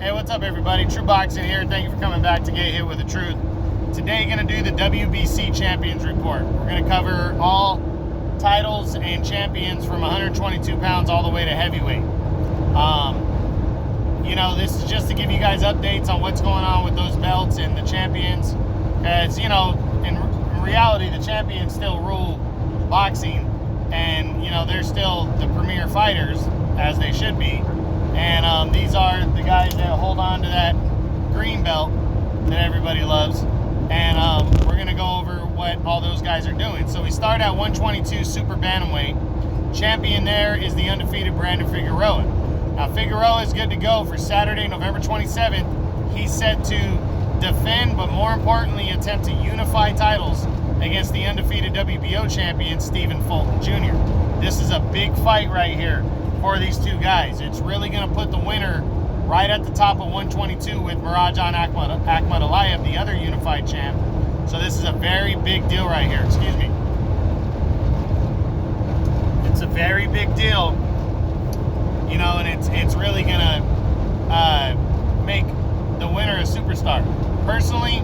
Hey, what's up, everybody? True Boxing here. Thank you for coming back to Get Hit with the Truth. Today, going to do the WBC Champions Report. We're going to cover all titles and champions from 122 pounds all the way to heavyweight. This is just to give you guys updates on what's going on with those belts and the champions. As in reality, the champions still rule boxing, and they're still the premier fighters, as they should be. And these are the guys that hold on to that green belt that everybody loves. And we're going to go over what all those guys are doing. So we start at 122 Super Bantamweight. Champion there is the undefeated Brandon Figueroa. Now, Figueroa is good to go for Saturday, November 27th. He's set to defend, but more importantly, attempt to unify titles against the undefeated WBO champion, Stephen Fulton Jr. This is a big fight right here for these two guys. It's really going to put the winner right at the top of 122 with Mirajan Akhmadaliev, the other unified champ. So this is a very big deal right here. Excuse me. It's a very big deal, and it's really going to make the winner a superstar. Personally,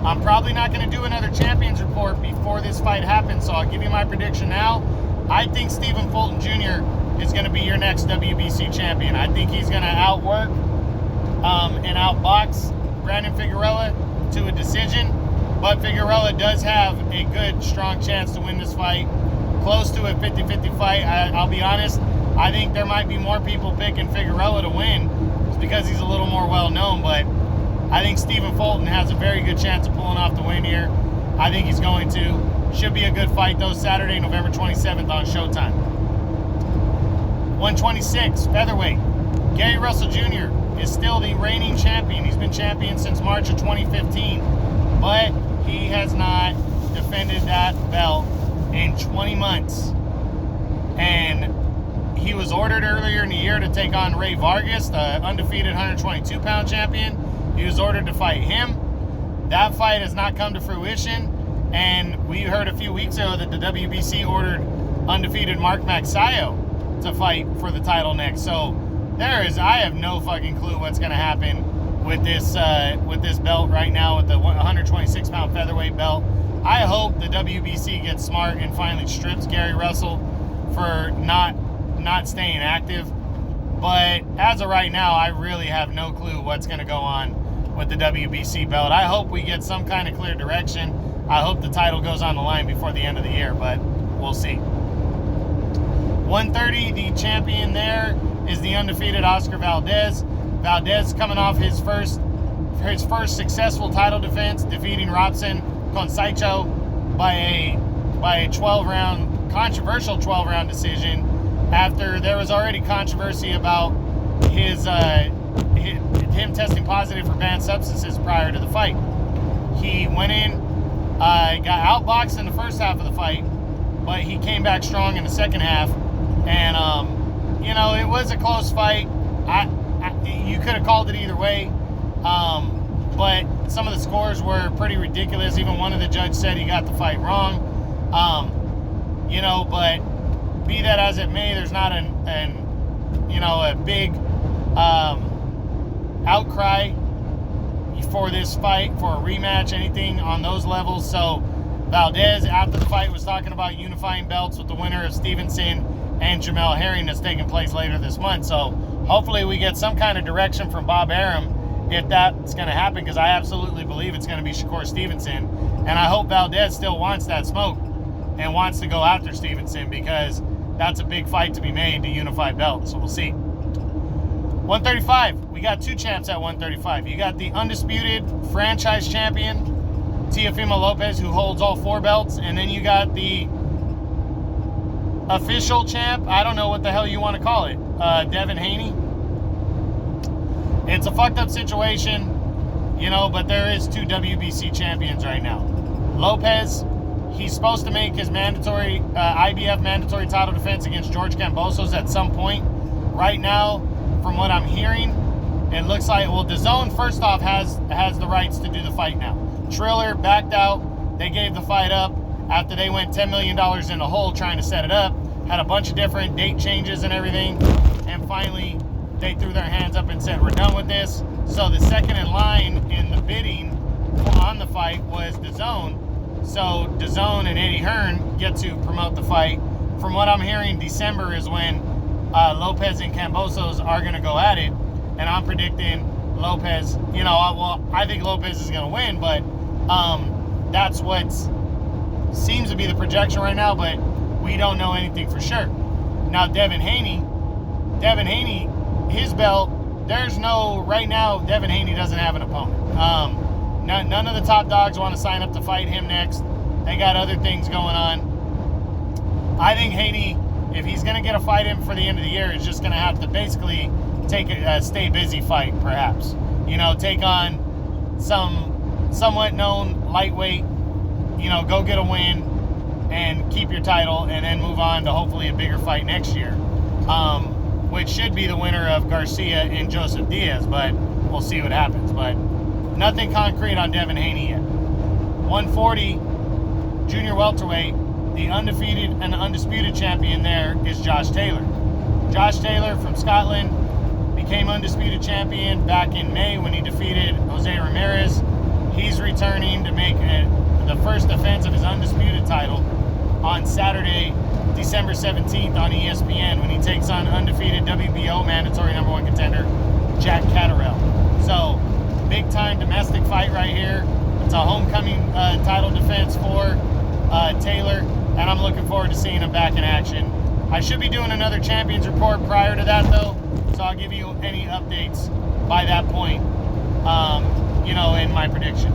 I'm probably not going to do another Champions Report before this fight happens, so I'll give you my prediction now. I think Stephen Fulton Jr. is going to be your next WBC champion. I think he's going to outwork and outbox Brandon Figueroa to a decision, but Figueroa does have a good, strong chance to win this fight. Close to a 50-50 fight. I'll be honest, I think there might be more people picking Figueroa to win just because he's a little more well-known, but I think Stephen Fulton has a very good chance of pulling off the win here. I think he's going to. Should be a good fight, though, Saturday, November 27th on Showtime. 126, featherweight. Gary Russell Jr. is still the reigning champion. He's been champion since March of 2015, but he has not defended that belt in 20 months. And he was ordered earlier in the year to take on Ray Vargas, the undefeated 122-pound champion. He was ordered to fight him. That fight has not come to fruition, and we heard a few weeks ago that the WBC ordered undefeated Mark Magsayo to fight for the title next. So I have no fucking clue what's going to happen with this belt right now, with the 126-pound featherweight belt. I hope the WBC gets smart and finally strips Gary Russell for not staying active. But as of right now, I really have no clue what's going to go on with the WBC belt. I hope we get some kind of clear direction. I hope the title goes on the line before the end of the year, but we'll see. 130, the champion there is the undefeated Oscar Valdez. Valdez coming off his first successful title defense, defeating Robson Conceição by a 12-round, controversial 12-round decision, after there was already controversy about him testing positive for banned substances prior to the fight. He went in, got outboxed in the first half of the fight, but he came back strong in the second half. And, it was a close fight. You could have called it either way. But some of the scores were pretty ridiculous. Even one of the judges said he got the fight wrong. But be that as it may, there's not a big outcry for this fight, for a rematch, anything on those levels. So Valdez, after the fight, was talking about unifying belts with the winner of Stevenson and Jamel Herring that's taking place later this month. So hopefully we get some kind of direction from Bob Arum if that's going to happen, because I absolutely believe it's going to be Shakur Stevenson. And I hope Valdez still wants that smoke and wants to go after Stevenson, because that's a big fight to be made to unify belts. So we'll see. 135. We got two champs at 135. You got the undisputed franchise champion, Teofimo Lopez, who holds all four belts. And then you got the official champ, I don't know what the hell you want to call it, Devin Haney. It's a fucked up situation, but there is two WBC champions right now. Lopez, he's supposed to make his mandatory IBF mandatory title defense against George Kambosos at some point. Right now, from what I'm hearing, it looks like, DAZN first off has the rights to do the fight now. Triller backed out. They gave the fight up after they went $10 million in the hole trying to set it up. Had a bunch of different date changes and everything, and finally they threw their hands up and said, we're done with this. So the second in line in the bidding on the fight was DAZN. So DAZN and Eddie Hearn get to promote the fight. From what I'm hearing, December is when Lopez and Kambosos are going to go at it. And I'm predicting Lopez, I think Lopez is going to win, but that's what seems to be the projection right now, but we don't know anything for sure. Now, Devin Haney, his belt, right now, Devin Haney doesn't have an opponent. None of the top dogs want to sign up to fight him next. They got other things going on. I think Haney, if he's going to get a fight in for the end of the year, is just going to have to basically take a stay busy fight, perhaps. Take on some somewhat known lightweight, go get a win and keep your title, and then move on to hopefully a bigger fight next year, which should be the winner of Garcia and Joseph Diaz, but we'll see what happens. But nothing concrete on Devin Haney yet. 140 junior welterweight, the undefeated and undisputed champion there is Josh Taylor. Josh Taylor from Scotland became undisputed champion back in May when he defeated Jose Ramirez. He's returning to make the first defense of his undisputed title on Saturday, December 17th on ESPN when he takes on undefeated WBO mandatory number one contender Jack Catterall. So, big time domestic fight right here. It's a homecoming title defense for Taylor, and I'm looking forward to seeing him back in action. I should be doing another Champions Report prior to that though, so I'll give you any updates by that point, in my prediction.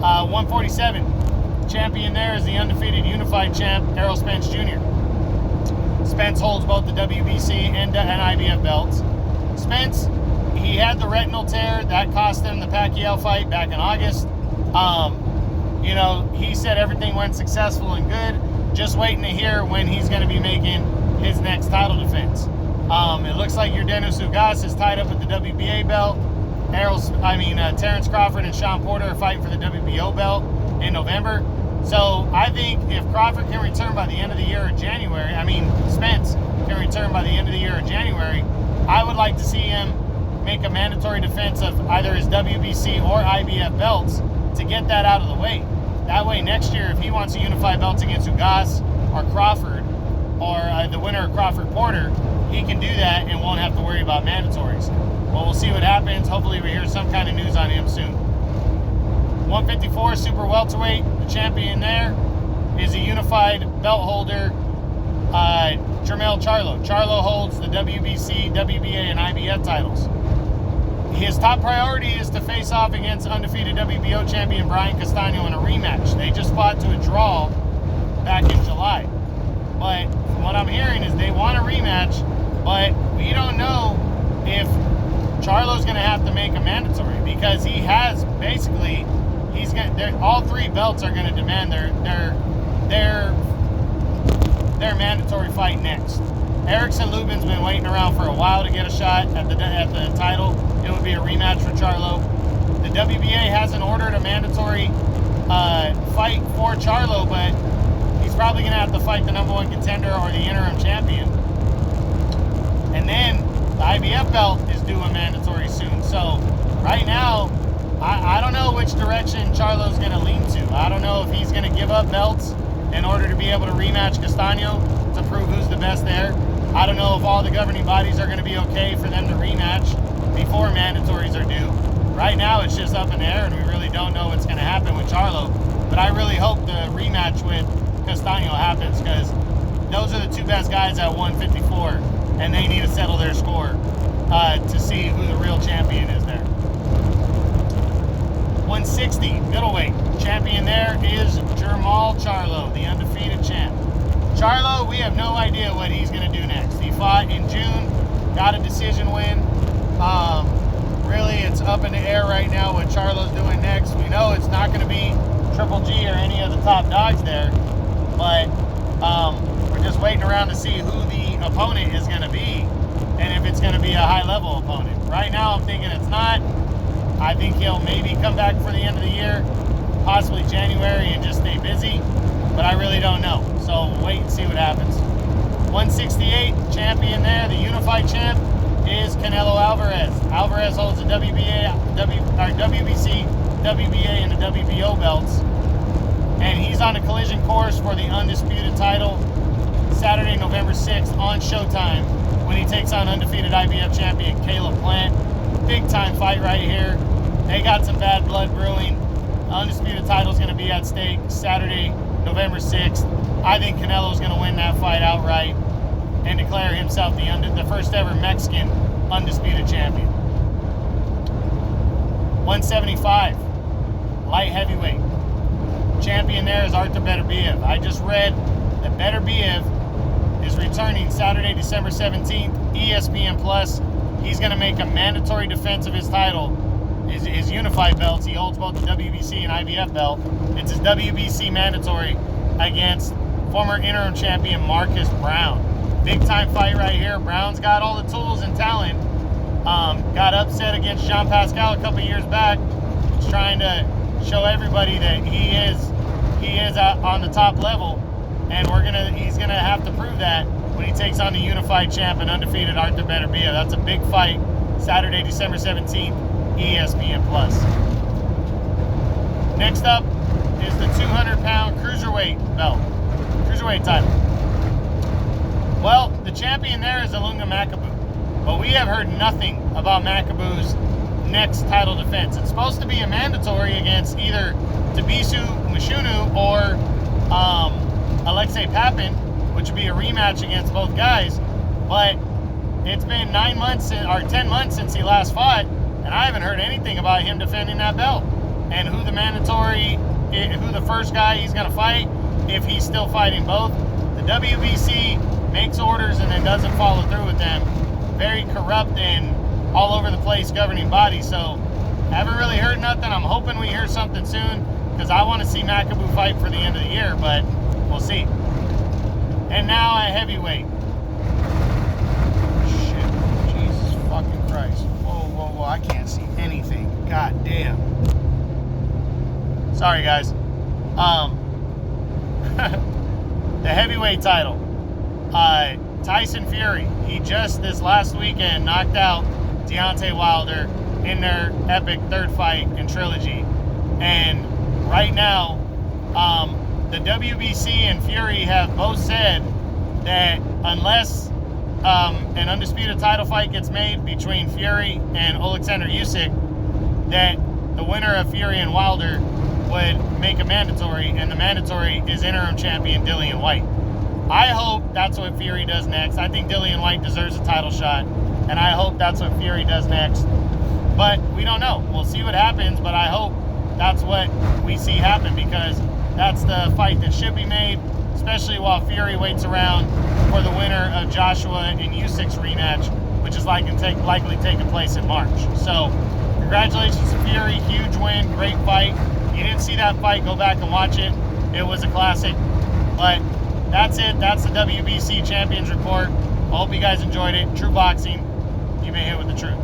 147, champion there is the undefeated unified champ, Errol Spence Jr. Spence holds both the WBC and IBF belts. Spence, he had the retinal tear. That cost him the Pacquiao fight back in August. He said everything went successful and good. Just waiting to hear when he's going to be making his next title defense. It looks like Yordenis Ugas is tied up with the WBA belt. Terence Crawford and Sean Porter are fighting for the WBO belt in November. So I think if Crawford can return by the end of the year or January, Spence can return by the end of the year or January, I would like to see him make a mandatory defense of either his WBC or IBF belts to get that out of the way. That way next year, if he wants to unify belts against Ugas or Crawford, or the winner of Crawford-Porter, he can do that and won't have to worry about mandatories. Well, we'll see what happens. Hopefully we hear some kind of news on him soon. 154 super welterweight, the champion there is a unified belt holder, Jermell Charlo. Charlo holds the WBC, WBA, and IBF titles. His top priority is to face off against undefeated WBO champion Brian Castano in a rematch. They just fought to a draw back in July. But from what I'm hearing is they want a rematch, but we don't know if Charlo's going to have to make a mandatory, because he has basically, all three belts are going to demand their mandatory fight next. Erickson Lubin's been waiting around for a while to get a shot at the title. It would be a rematch for Charlo. The WBA hasn't ordered a mandatory fight for Charlo, but he's probably going to have to fight the number one contender or the interim champion. And then the IBF belt is due a mandatory soon. So right now, I don't know which direction Charlo's going to lean to. I don't know if he's going to give up belts in order to be able to rematch Castano to prove who's the best there. I don't know if all the governing bodies are going to be okay for them to rematch before mandatories are due. Right now, it's just up in the air, and we really don't know what's going to happen with Charlo. But I really hope the rematch with Castano happens, because those are the two best guys at 154, and they need to settle their score to see who the real champion is there. 160, middleweight. Champion there is Jermall Charlo, the undefeated champ. Charlo, we have no idea what he's going to do next. He fought in June, got a decision win. Really, it's up in the air right now what Charlo's doing next. We know it's not going to be Triple G or any of the top dogs there, but we're just waiting around to see who the opponent is going to be and if it's going to be a high-level opponent. Right now, I'm thinking it's not. I think he'll maybe come back for the end of the year, possibly January, and just stay busy, but I really don't know. So we'll wait and see what happens. 168, champion there, the unified champ, Canelo Alvarez. Alvarez holds the WBC, WBA, and the WBO belts. And he's on a collision course for the undisputed title Saturday, November 6th on Showtime when he takes on undefeated IBF champion Caleb Plant. Big time fight right here. They got some bad blood brewing. Undisputed title is going to be at stake Saturday, November 6th. I think Canelo's going to win that fight outright and declare himself the first ever Mexican undisputed champion. 175, light heavyweight. Champion there is Artur Beterbiev. I just read that Beterbiev is returning Saturday, December 17th, ESPN Plus. He's going to make a mandatory defense of his title, his unified belts. He holds both the WBC and IBF belt. It's his WBC mandatory against former interim champion Marcus Brown. Big time fight right here. Brown's got all the tools and talent. Got upset against Jean Pascal a couple years back. He's trying to show everybody that he is on the top level, and he's gonna have to prove that when he takes on the unified champ and undefeated Artur Beterbiev. That's a big fight. Saturday, December 17th, ESPN Plus. Next up is the 200-pound cruiserweight belt, cruiserweight title. Well, the champion there is Ilunga Makabu, but we have heard nothing about Makabu's next title defense. It's supposed to be a mandatory against either Tabisu Mashunu or Alexei Papin, which would be a rematch against both guys. But it's been 10 months since he last fought, and I haven't heard anything about him defending that belt and who the first guy he's going to fight, if he's still fighting both. The WBC makes orders and then doesn't follow through with them. Very corrupt and all over the place governing body. So haven't really heard nothing. I'm hoping we hear something soon because I want to see Makabu fight for the end of the year, but we'll see. And now at heavyweight. Shit. Jesus fucking Christ. Whoa. I can't see anything. God damn. Sorry, guys. The heavyweight title. Tyson Fury. He just this last weekend knocked out Deontay Wilder in their epic third fight in trilogy. And right now, the WBC and Fury have both said that unless an undisputed title fight gets made between Fury and Alexander Usyk, that the winner of Fury and Wilder would make a mandatory, and the mandatory is interim champion Dillian White. I hope that's what Fury does next. I think Dillian White deserves a title shot, and I hope that's what Fury does next. But we don't know. We'll see what happens, but I hope that's what we see happen, because that's the fight that should be made, especially while Fury waits around for the winner of Joshua and Usyk's rematch, which is likely taking place in March. So, congratulations to Fury. Huge win. Great fight. You didn't see that fight, go back and watch it. It was a classic. But that's it. That's the WBC Champions Report. I hope you guys enjoyed it. True Boxing. You've been hit with the truth.